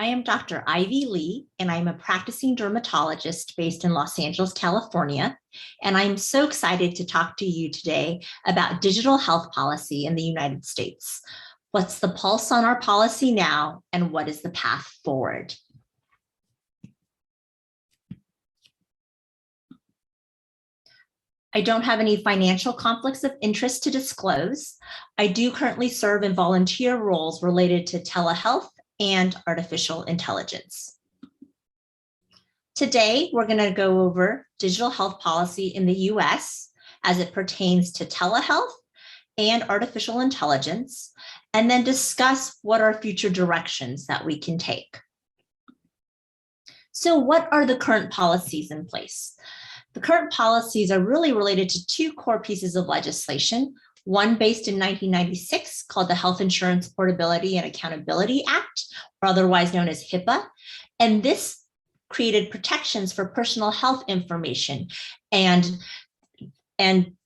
I am Dr. Ivy Lee, and I'm a practicing dermatologist based in Los Angeles, California. And I'm so excited to talk to you today about digital health policy in the United States. What's the pulse on our policy now, and what is the path forward? I don't have any financial conflicts of interest to disclose. I do currently serve in volunteer roles related to telehealth and artificial intelligence. Today, we're going to go over digital health policy in the US as it pertains to telehealth and artificial intelligence, and then discuss what are future directions that we can take. So what are the current policies in place? The current policies are really related to two core pieces of legislation, one based in 1996 called the Health Insurance Portability and Accountability Act, or otherwise known as HIPAA. And this created protections for personal health information and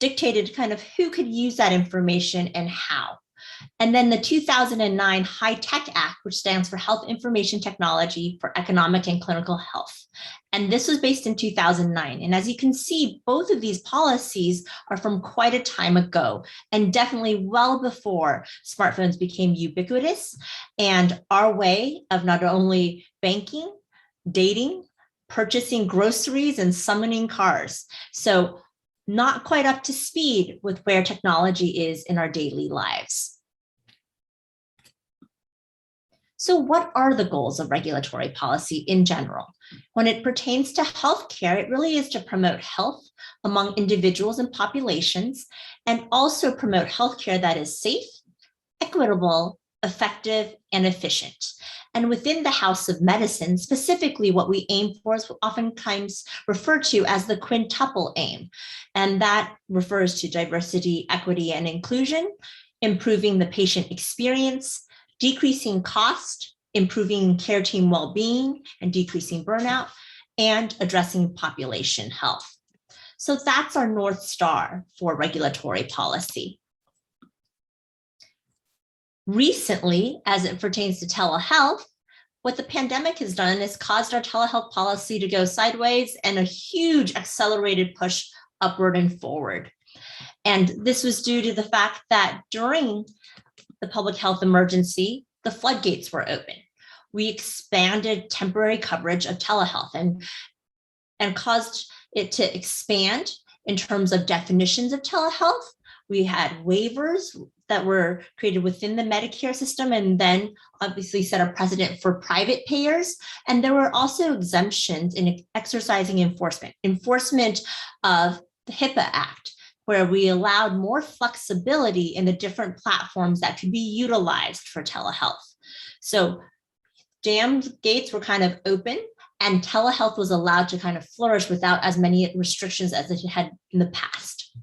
dictated kind of who could use that information and how. And then the 2009 HITECH Act, which stands for Health Information Technology for Economic and Clinical Health. And this was based in 2009. And as you can see, both of these policies are from quite a time ago, and definitely well before smartphones became ubiquitous and our way of not only banking, dating, purchasing groceries, and summoning cars. So not quite up to speed with where technology is in our daily lives. So what are the goals of regulatory policy in general? When it pertains to healthcare, it really is to promote health among individuals and populations, and also promote healthcare that is safe, equitable, effective, and efficient. And within the House of Medicine, specifically what we aim for is oftentimes referred to as the quintuple aim. And that refers to diversity, equity, and inclusion, improving the patient experience, decreasing cost, improving care team well-being and decreasing burnout, and addressing population health. So that's our North Star for regulatory policy. Recently, as it pertains to telehealth, what the pandemic has done is caused our telehealth policy to go sideways and a huge accelerated push upward and forward. And this was due to the fact that during the public health emergency, the floodgates were open. We expanded temporary coverage of telehealth and caused it to expand in terms of definitions of telehealth. We had waivers that were created within the Medicare system and then obviously set a precedent for private payers. And there were also exemptions in exercising enforcement of the HIPAA Act, where we allowed more flexibility in the different platforms that could be utilized for telehealth. So dammed gates were kind of open, and telehealth was allowed to kind of flourish without as many restrictions as it had in the past.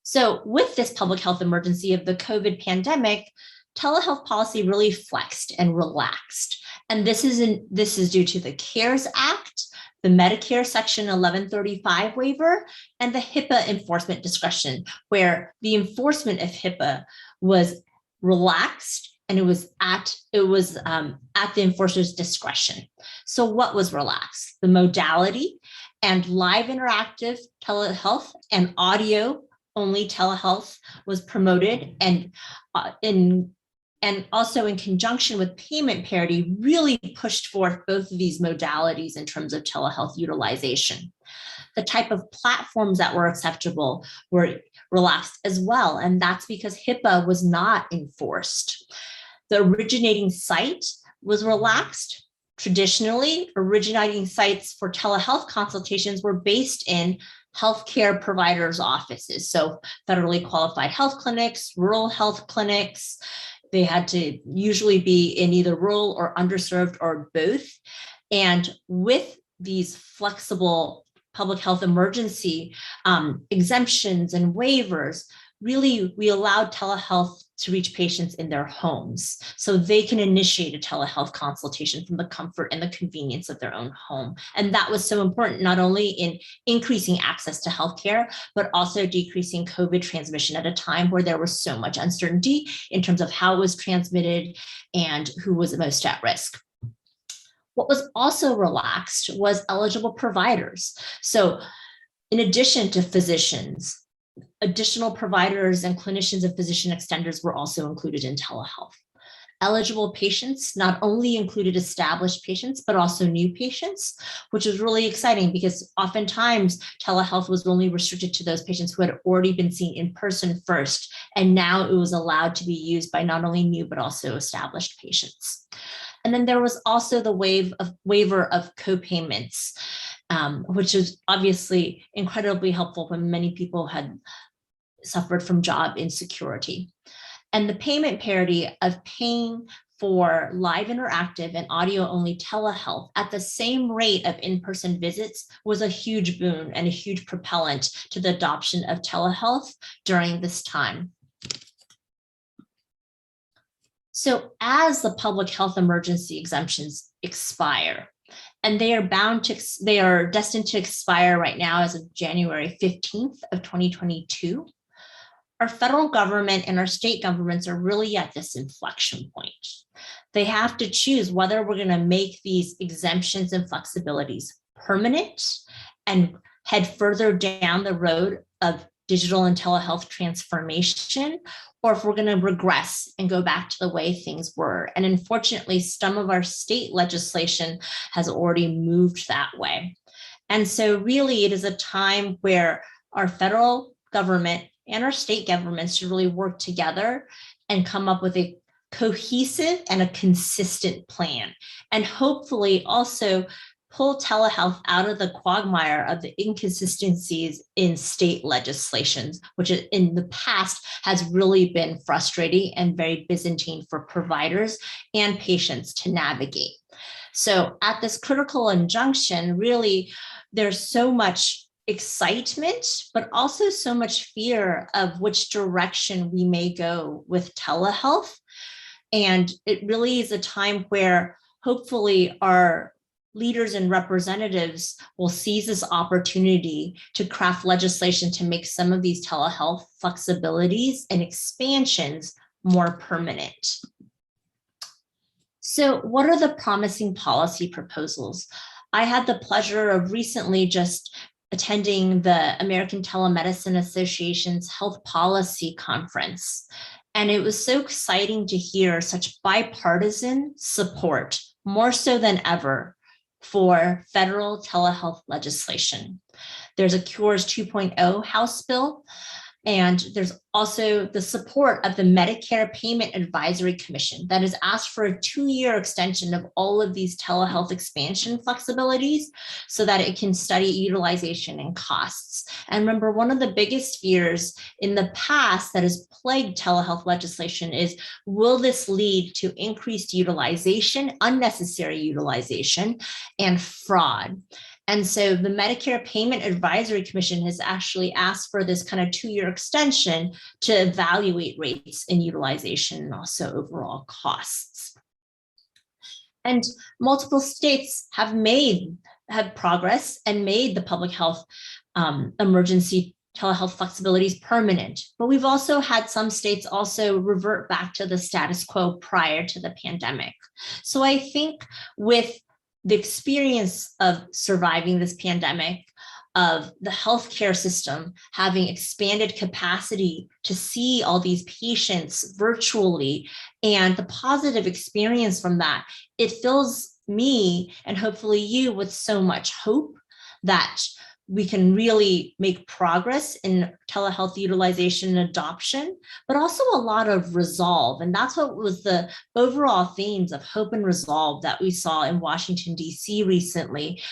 So with this public health emergency of the COVID pandemic, telehealth policy really flexed and relaxed. And this is due to the CARES Act, the Medicare Section 1135 waiver, and the HIPAA enforcement discretion, where the enforcement of HIPAA was relaxed and it was at the enforcer's discretion. So what was relaxed? The modality and live interactive telehealth and audio only telehealth was promoted, and also in conjunction with payment parity, really pushed forth both of these modalities in terms of telehealth utilization. The type of platforms that were acceptable were relaxed as well, and that's because HIPAA was not enforced. The originating site was relaxed. Traditionally, originating sites for telehealth consultations were based in healthcare providers' offices, so federally qualified health clinics, rural health clinics. They had to usually be in either rural or underserved or both. And with these flexible public health emergency exemptions and waivers, really we allowed telehealth to reach patients in their homes, so they can initiate a telehealth consultation from the comfort and the convenience of their own home. And that was so important, not only in increasing access to healthcare, but also decreasing COVID transmission at a time where there was so much uncertainty in terms of how it was transmitted and who was most at risk. What was also relaxed was eligible providers. So in addition to physicians, additional providers and clinicians and physician extenders were also included in telehealth. Eligible patients not only included established patients, but also new patients, which was really exciting because oftentimes telehealth was only restricted to those patients who had already been seen in person first. And now it was allowed to be used by not only new, but also established patients. And then there was also the waiver of co-payments, which is obviously incredibly helpful when many people had suffered from job insecurity. And the payment parity of paying for live interactive and audio only telehealth at the same rate of in-person visits was a huge boon and a huge propellant to the adoption of telehealth during this time. So as the public health emergency exemptions expire, and they are destined to expire right now as of January 15th of 2022, our federal government and our state governments are really at this inflection point. They have to choose whether we're going to make these exemptions and flexibilities permanent and head further down the road of digital and telehealth transformation, or if we're going to regress and go back to the way things were. And unfortunately, some of our state legislation has already moved that way. And so really it is a time where our federal government and our state governments should really work together and come up with a cohesive and a consistent plan. And hopefully also pull telehealth out of the quagmire of the inconsistencies in state legislations, which in the past has really been frustrating and very Byzantine for providers and patients to navigate. So at this critical injunction, really, there's so much excitement, but also so much fear of which direction we may go with telehealth. And it really is a time where hopefully our leaders and representatives will seize this opportunity to craft legislation to make some of these telehealth flexibilities and expansions more permanent. So what are the promising policy proposals? I had the pleasure of recently just attending the American Telemedicine Association's Health Policy Conference. And it was so exciting to hear such bipartisan support, more so than ever, for federal telehealth legislation. There's a Cures 2.0 House bill, and there's also the support of the Medicare Payment Advisory Commission that has asked for a 2-year extension of all of these telehealth expansion flexibilities so that it can study utilization and costs. And remember, one of the biggest fears in the past that has plagued telehealth legislation is, will this lead to increased utilization, unnecessary utilization, and fraud? And so the Medicare Payment Advisory Commission has actually asked for this kind of 2-year extension to evaluate rates and utilization and also overall costs. And multiple states have had progress and made the public health emergency telehealth flexibilities permanent. But we've also had some states also revert back to the status quo prior to the pandemic. So I think with the experience of surviving this pandemic, of the healthcare system having expanded capacity to see all these patients virtually, and the positive experience from that, it fills me and hopefully you with so much hope that we can really make progress in telehealth utilization and adoption, but also a lot of resolve. And that's what was the overall themes of hope and resolve that we saw in Washington, D.C. recently,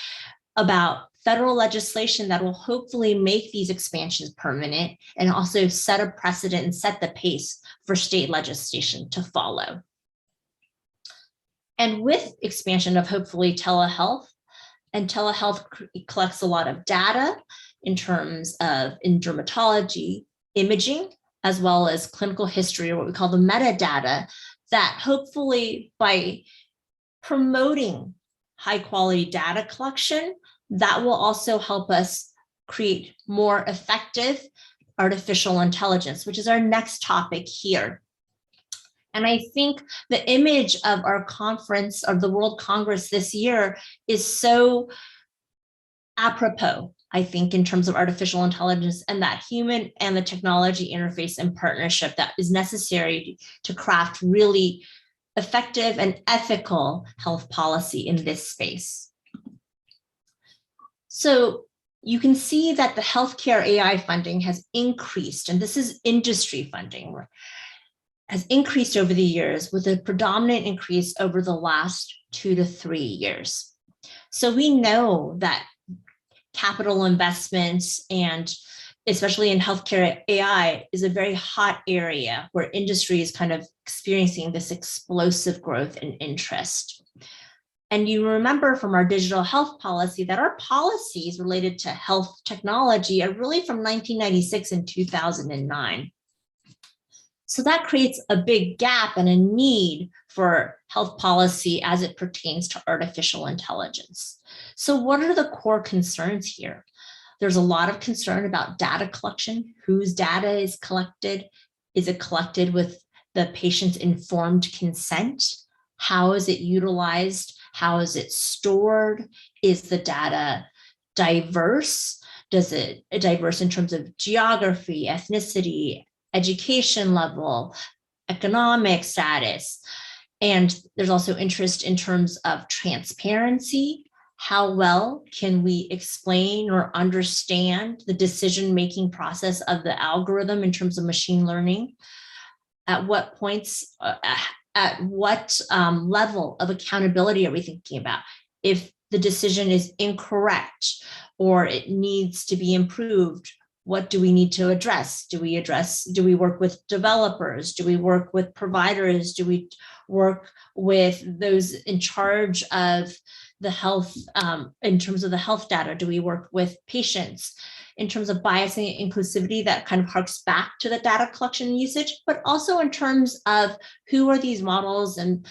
about federal legislation that will hopefully make these expansions permanent and also set a precedent and set the pace for state legislation to follow. And with expansion of hopefully telehealth, and telehealth collects a lot of data in terms of in dermatology, imaging, as well as clinical history, or what we call the metadata, that hopefully by promoting high quality data collection, that will also help us create more effective artificial intelligence, which is our next topic here. And I think the image of our conference, of the World Congress this year, is so apropos, I think, in terms of artificial intelligence and that human and the technology interface and partnership that is necessary to craft really effective and ethical health policy in this space. So you can see that the healthcare AI funding has increased, and this is industry funding, has increased over the years, with a predominant increase over the last 2 to 3 years. So we know that capital investments, and especially in healthcare AI, is a very hot area where industry is kind of experiencing this explosive growth and interest. And you remember from our digital health policy that our policies related to health technology are really from 1996 and 2009. So that creates a big gap and a need for health policy as it pertains to artificial intelligence. So what are the core concerns here? There's a lot of concern about data collection. Whose data is collected? Is it collected with the patient's informed consent? How is it utilized? How is it stored? Is the data diverse? Does it diverse in terms of geography, ethnicity, education level, economic status? And there's also interest in terms of transparency. How well can we explain or understand the decision-making process of the algorithm in terms of machine learning? At what points, at what level of accountability are we thinking about? If the decision is incorrect or it needs to be improved, what do we need to address? Do we work with developers? Do we work with providers? Do we work with those in charge of the health, in terms of the health data? Do we work with patients? In terms of bias and inclusivity, that kind of harks back to the data collection usage, but also in terms of who are these models and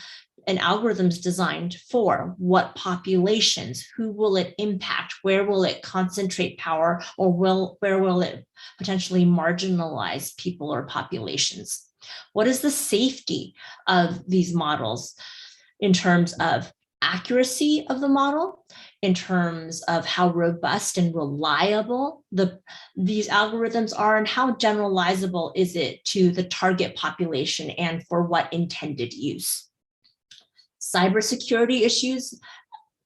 algorithms designed for, what populations, who will it impact, where will it concentrate power, or where will it potentially marginalize people or populations? What is the safety of these models in terms of accuracy of the model, in terms of how robust and reliable these algorithms are, and how generalizable is it to the target population and for what intended use? Cybersecurity issues,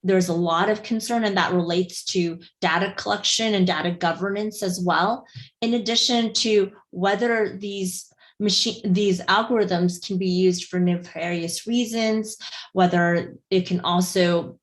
there's a lot of concern, and that relates to data collection and data governance as well, in addition to whether these algorithms can be used for nefarious reasons, whether it can also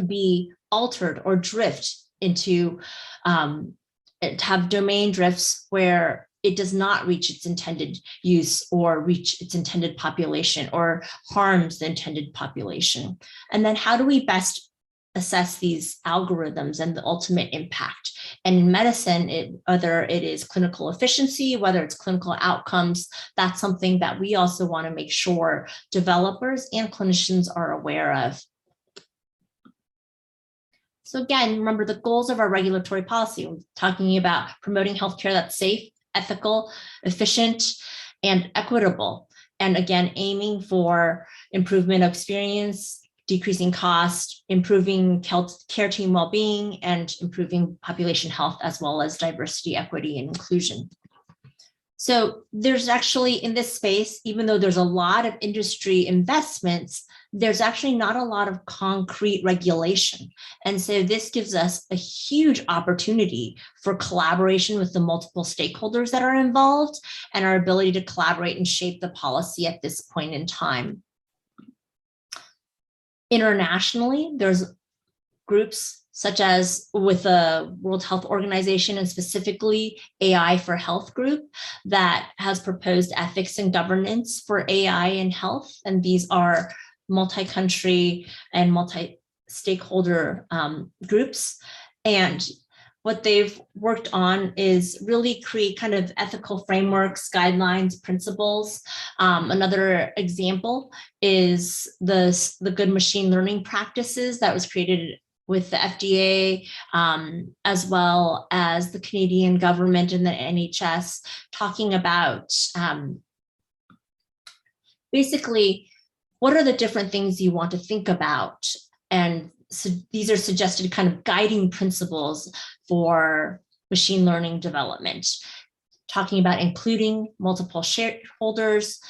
be altered or drift into, have domain drifts where it does not reach its intended use or reach its intended population or harms the intended population. And then how do we best assess these algorithms and the ultimate impact? And in medicine, whether it is clinical efficiency, whether it's clinical outcomes, that's something that we also want to make sure developers and clinicians are aware of. So again, remember the goals of our regulatory policy. We're talking about promoting healthcare that's safe, ethical, efficient, and equitable. And again, aiming for improvement of experience, decreasing cost, improving care team well-being, and improving population health, as well as diversity, equity, and inclusion. So there's actually, in this space, even though there's a lot of industry investments, there's actually not a lot of concrete regulation. And so this gives us a huge opportunity for collaboration with the multiple stakeholders that are involved and our ability to collaborate and shape the policy at this point in time. Internationally, there's groups such as with the World Health Organization and specifically AI for Health group that has proposed ethics and governance for AI in health. And these are multi-country and multi-stakeholder groups. And what they've worked on is really create kind of ethical frameworks, guidelines, principles. Another example is the good machine learning practices that was created with the FDA, as well as the Canadian government and the NHS, talking about basically what are the different things you want to think about. And so these are suggested kind of guiding principles for machine learning development, talking about including multiple shareholders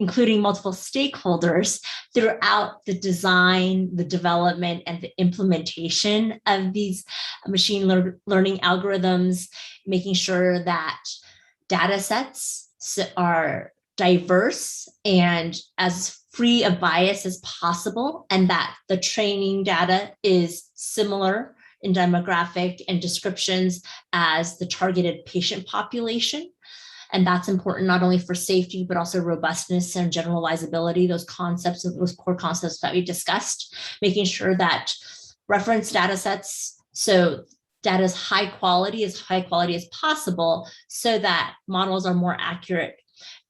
including multiple stakeholders throughout the design, the development, and the implementation of these machine learning algorithms, making sure that data sets are diverse and as free of bias as possible, and that the training data is similar in demographic and descriptions as the targeted patient population. And that's important not only for safety, but also robustness and generalizability, those concepts, those core concepts that we discussed, making sure that reference data sets, so data is high quality as possible, so that models are more accurate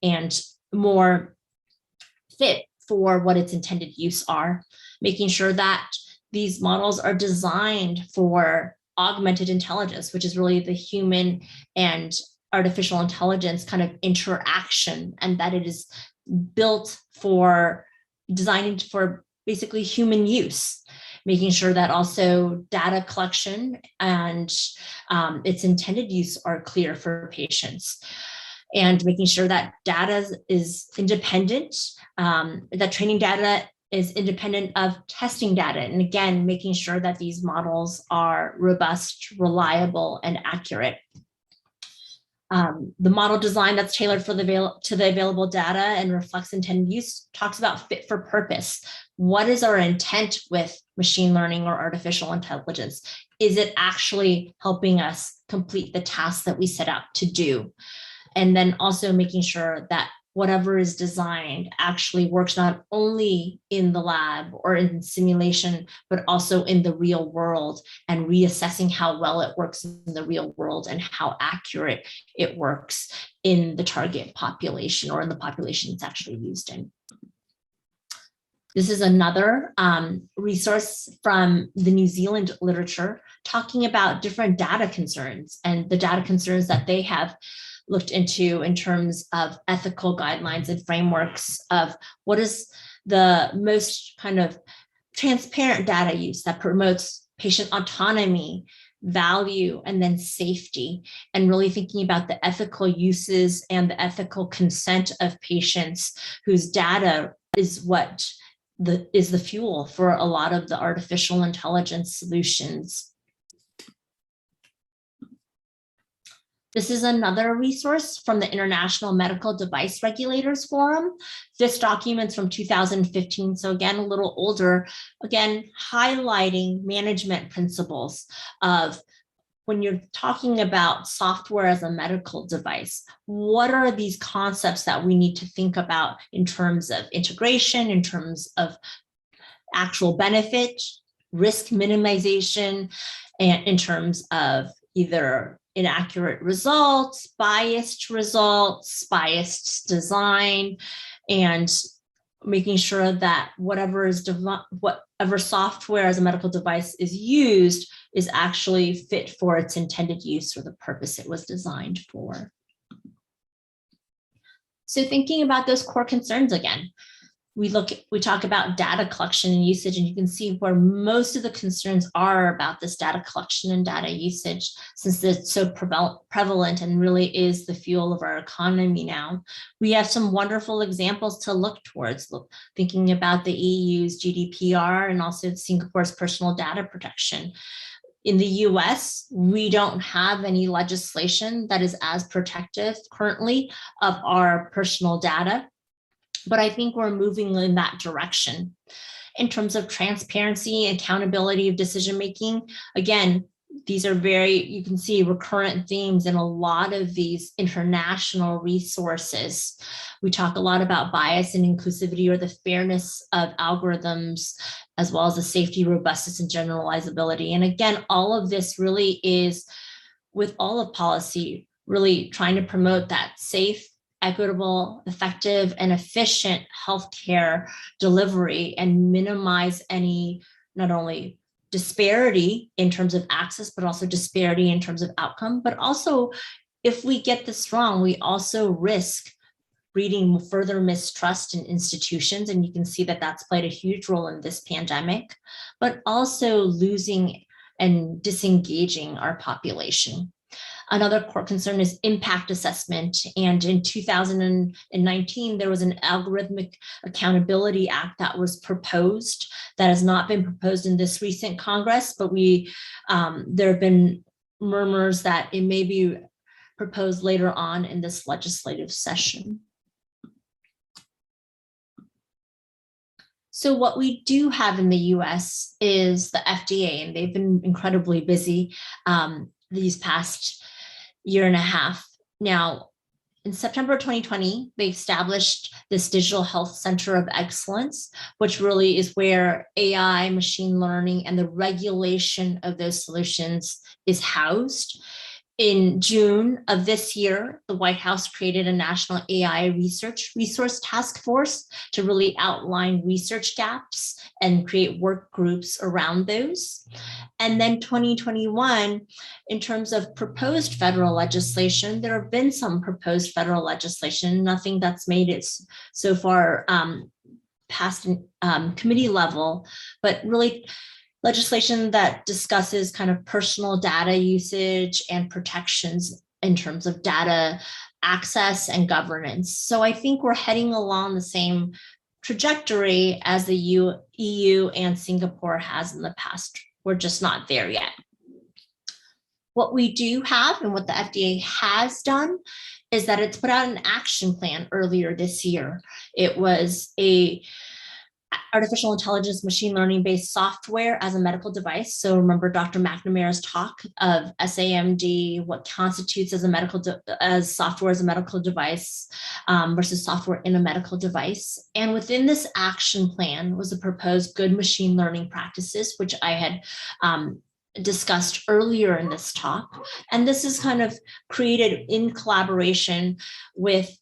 and more fit for what its intended use are, making sure that these models are designed for augmented intelligence, which is really the human and artificial intelligence kind of interaction, and that it is designed for basically human use, making sure that also data collection and its intended use are clear for patients, and making sure that data is independent, that training data is independent of testing data. And again, making sure that these models are robust, reliable, and accurate. The model design that's tailored to the available data and reflects intended use talks about fit for purpose. What is our intent with machine learning or artificial intelligence? Is it actually helping us complete the tasks that we set out to do? And then also making sure that whatever is designed actually works not only in the lab or in simulation, but also in the real world, and reassessing how well it works in the real world and how accurate it works in the target population or in the population it's actually used in. This is another resource from the New Zealand literature talking about different data concerns and the data concerns that they have looked into in terms of ethical guidelines and frameworks of what is the most kind of transparent data use that promotes patient autonomy, value, and then safety, and really thinking about the ethical uses and the ethical consent of patients whose data is what is the fuel for a lot of the artificial intelligence solutions. This is another resource from the International Medical Device Regulators Forum. This document's from 2015, so again, a little older, again, highlighting management principles of when you're talking about software as a medical device, what are these concepts that we need to think about in terms of integration, in terms of actual benefit, risk minimization, and in terms of either inaccurate results, biased design, and making sure that whatever software as a medical device is used is actually fit for its intended use or the purpose it was designed for. So thinking about those core concerns again, we talk about data collection and usage, and you can see where most of the concerns are about this data collection and data usage, since it's so prevalent and really is the fuel of our economy now. We have some wonderful examples to look towards, thinking about the EU's GDPR and also Singapore's personal data protection. In the US, we don't have any legislation that is as protective currently of our personal data, but I think we're moving in that direction. In terms of transparency, accountability of decision-making, again, these are you can see recurrent themes in a lot of these international resources. We talk a lot about bias and inclusivity, or the fairness of algorithms, as well as the safety, robustness, and generalizability. And again, all of this really is, with all of policy, really trying to promote that safe, equitable, effective, and efficient healthcare delivery, and minimize any, not only disparity in terms of access, but also disparity in terms of outcome. But also, if we get this wrong, we also risk breeding further mistrust in institutions. And you can see that that's played a huge role in this pandemic, but also losing and disengaging our population. Another core concern is impact assessment. And in 2019, there was an Algorithmic Accountability Act that was proposed, that has not been proposed in this recent Congress, but there have been murmurs that it may be proposed later on in this legislative session. So what we do have in the US is the FDA, and they've been incredibly busy these past year and a half. Now, in September 2020, they established this Digital Health Center of Excellence, which really is where AI, machine learning, and the regulation of those solutions is housed. In June of this year, the White House created a national AI resource task force to really outline research gaps and create work groups around those. And then 2021, in terms of proposed federal legislation, there have been some proposed federal legislation, nothing that's made it so far past committee level, but really legislation that discusses kind of personal data usage and protections in terms of data access and governance. So I think we're heading along the same trajectory as the EU and Singapore has in the past. We're just not there yet. What we do have, and what the FDA has done, is that it's put out an action plan earlier this year. It was a artificial intelligence, machine learning based software as a medical device. So remember Dr. McNamara's talk of SAMD, what constitutes as as software as a medical device versus software in a medical device. And within this action plan was a proposed good machine learning practices, which I had discussed earlier in this talk. And this is kind of created in collaboration with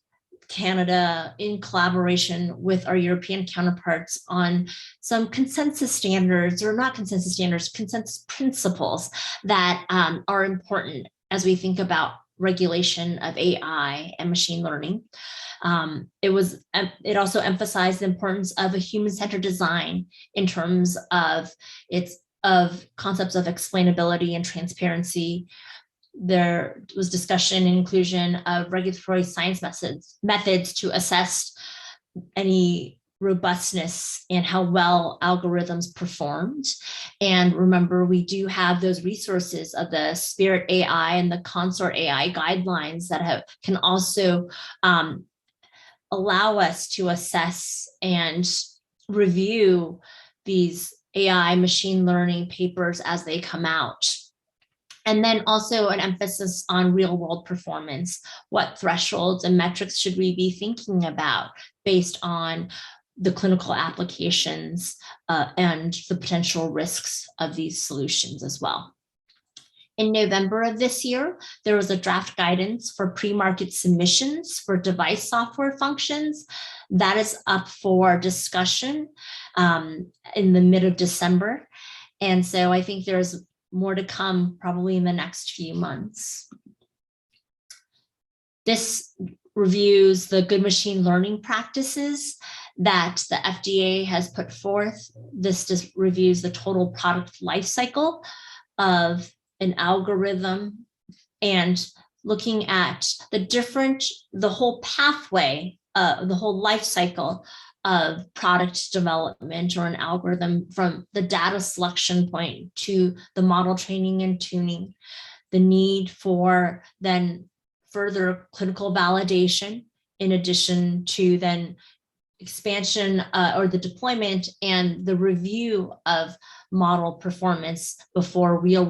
Canada, in collaboration with our European counterparts, on some consensus standards, or not consensus standards, consensus principles that are important as we think about regulation of AI and machine learning. It also emphasized the importance of a human-centered design in terms of concepts of explainability and transparency. There was discussion and inclusion of regulatory science methods to assess any robustness and how well algorithms performed. And remember, we do have those resources of the Spirit AI and the Consort AI guidelines that can also allow us to assess and review these AI machine learning papers as they come out. And then also an emphasis on real world performance. What thresholds and metrics should we be thinking about based on the clinical applications and the potential risks of these solutions as well. In November of this year, there was a draft guidance for pre-market submissions for device software functions. That is up for discussion in the mid of December. And so I think there's more to come probably in the next few months. This reviews the good machine learning practices that the FDA has put forth. This just reviews the total product life cycle of an algorithm and looking at the whole pathway, the whole life cycle of product development or an algorithm, from the data selection point to the model training and tuning, the need for then further clinical validation, in addition to then expansion or the deployment and the review of model performance before real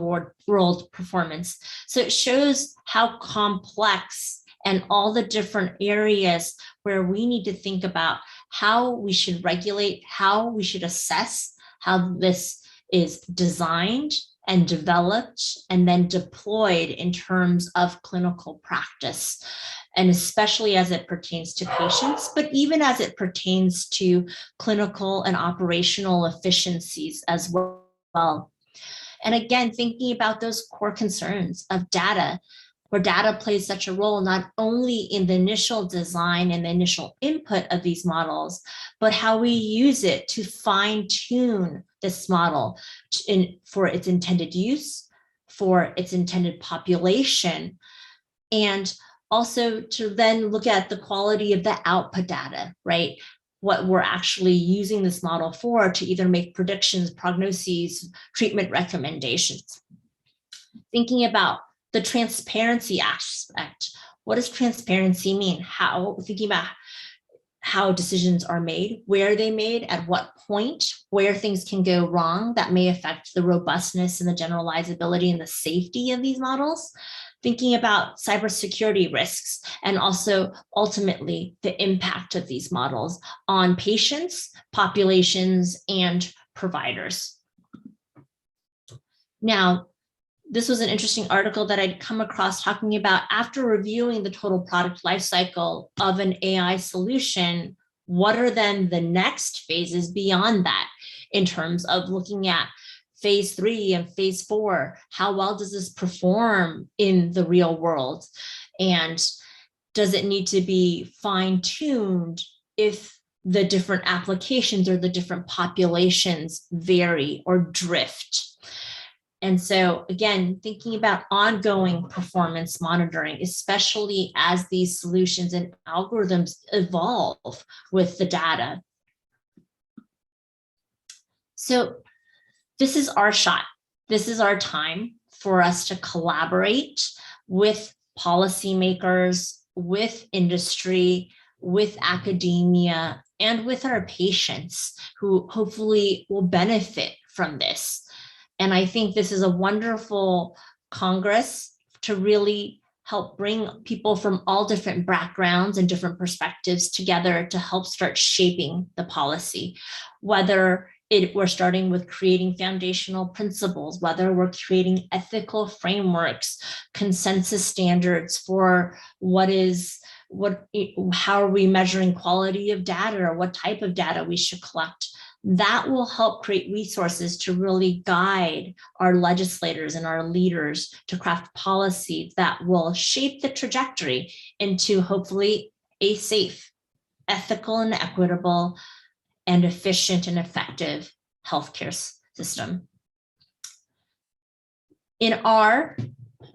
world performance. So it shows how complex and all the different areas where we need to think about how we should regulate, how we should assess how this is designed and developed and then deployed in terms of clinical practice, and especially as it pertains to patients, but even as it pertains to clinical and operational efficiencies as well. And again, thinking about those core concerns of data, where data plays such a role, not only in the initial design and the initial input of these models, but how we use it to fine tune this model for its intended use, for its intended population, and also to then look at the quality of the output data, right? What we're actually using this model for to either make predictions, prognoses, treatment recommendations. Thinking about the transparency aspect. What does transparency mean? Thinking about how decisions are made, where they made, at what point, where things can go wrong that may affect the robustness and the generalizability and the safety of these models. Thinking about cybersecurity risks and also ultimately the impact of these models on patients, populations, and providers. Now, this was an interesting article that I'd come across talking about after reviewing the total product lifecycle of an AI solution, what are then the next phases beyond that in terms of looking at phase 3 and phase 4? How well does this perform in the real world? And does it need to be fine-tuned if the different applications or the different populations vary or drift? And so again, thinking about ongoing performance monitoring, especially as these solutions and algorithms evolve with the data. So this is our shot. This is our time for us to collaborate with policymakers, with industry, with academia, and with our patients who hopefully will benefit from this. And I think this is a wonderful Congress to really help bring people from all different backgrounds and different perspectives together to help start shaping the policy, whether we're starting with creating foundational principles, whether we're creating ethical frameworks, consensus standards for how are we measuring quality of data or what type of data we should collect. That will help create resources to really guide our legislators and our leaders to craft policy that will shape the trajectory into hopefully a safe, ethical and equitable and efficient and effective healthcare system. In our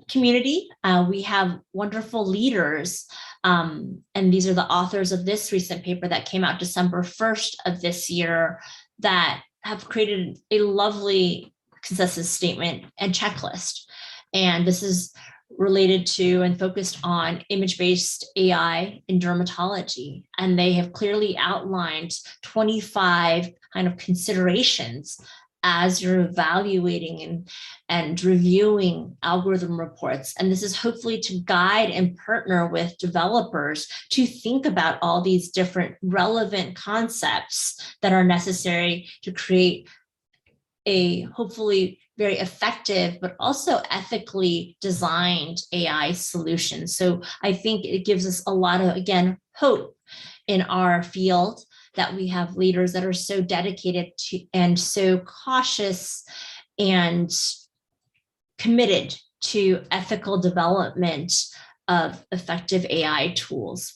community, we have wonderful leaders, and these are the authors of this recent paper that came out December 1st of this year that have created a lovely consensus statement and checklist. And this is related to and focused on image-based AI in dermatology. And they have clearly outlined 25 kind of considerations as you're evaluating and reviewing algorithm reports. And this is hopefully to guide and partner with developers to think about all these different relevant concepts that are necessary to create a hopefully very effective, but also ethically designed AI solution. So I think it gives us a lot of, again, hope in our field that we have leaders that are so dedicated to and so cautious and committed to ethical development of effective AI tools.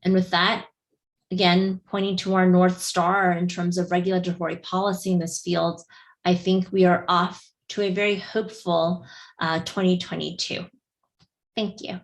And with that, again, pointing to our North Star in terms of regulatory policy in this field, I think we are off to a very hopeful 2022. Thank you.